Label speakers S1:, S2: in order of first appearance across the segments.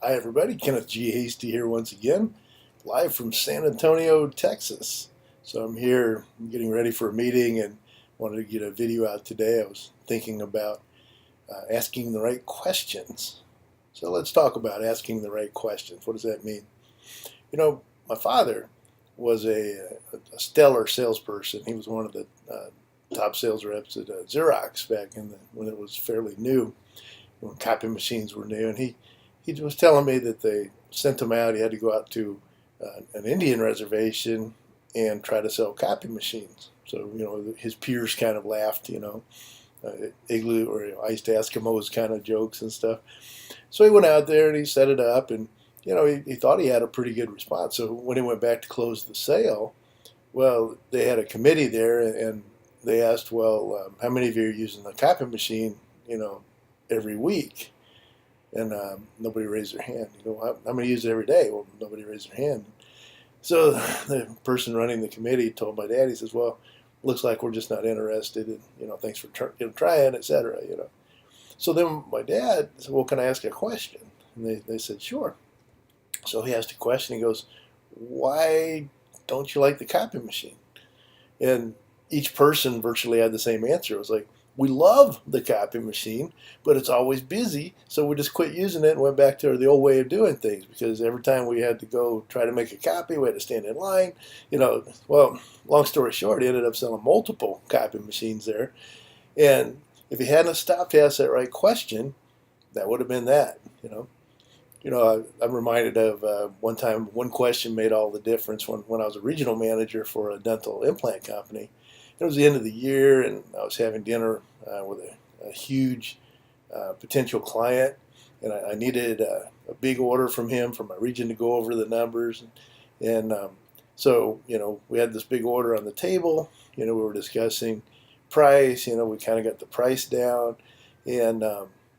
S1: Hi everybody, Kenneth G Hasty here once again, live from San Antonio, Texas. So I'm here getting ready for a meeting and wanted to get a video out today. I was thinking about asking the right questions. So let's talk about asking the right questions. What does that mean? You know, my father was a stellar salesperson. He was one of the top sales reps at Xerox back when it was fairly new, when copy machines were new, and he was telling me that they sent him out. He had to go out to an Indian reservation and try to sell copy machines. So, his peers kind of laughed, igloo or iced Eskimos kind of jokes and stuff. So he went out there and he set it up, and he thought he had a pretty good response. So when he went back to close the sale, well, they had a committee there, and they asked, well, how many of you are using the copy machine, every week? And nobody raised their hand. How many use it every day? Well, nobody raised their hand. So the person running the committee told my dad, he says, well, looks like we're just not interested, and thanks for trying, etc. So then my dad said, well, can I ask a question? And they said, sure. So he asked a question. He goes, why don't you like the copy machine? And each person virtually had the same answer. It was like, we love the copy machine, but it's always busy, so we just quit using it and went back to the old way of doing things, because every time we had to go try to make a copy, we had to stand in line. Well, long story short, he ended up selling multiple copy machines there. And if he hadn't stopped to ask that right question, that would have been that. I'm reminded of one time, one question made all the difference when I was a regional manager for a dental implant company. It was the end of the year, and I was having dinner with a huge potential client, and I needed a big order from him from my region to go over the numbers. And so, we had this big order on the table. We were discussing price. We kind of got the price down. And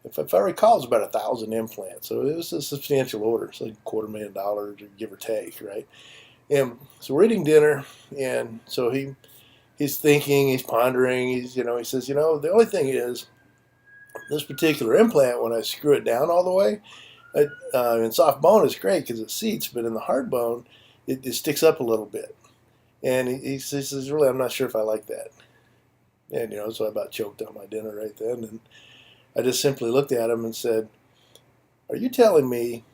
S1: if I recall, it was about 1,000 implants. So it was a substantial order. It's like $250,000 or give or take, right? And so we're eating dinner, and so he's thinking, he's pondering, he says, the only thing is, this particular implant, when I screw it down all the way, in soft bone it's great because it seats, but in the hard bone, it sticks up a little bit. And he says, really, I'm not sure if I like that. And, so I about choked on my dinner right then. And I just simply looked at him and said, are you telling me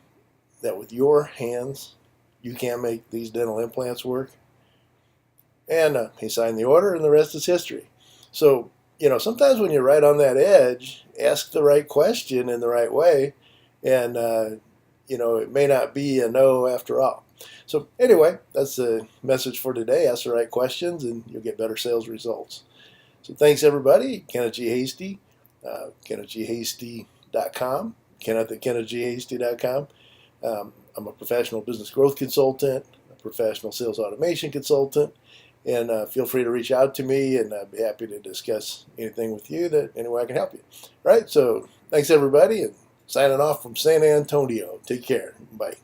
S1: that with your hands, you can't make these dental implants work? And he signed the order, and the rest is history. So, sometimes when you're right on that edge, ask the right question in the right way, and, it may not be a no after all. So anyway, that's the message for today. Ask the right questions, and you'll get better sales results. So thanks, everybody. Kenneth G Hasty, KennethGHasty.com, Kenneth at KennethGHasty.com. I'm a professional business growth consultant, a professional sales automation consultant. And feel free to reach out to me, and I'd be happy to discuss anything with you that any way I can help you. Right? So thanks, everybody, and signing off from San Antonio. Take care. Bye.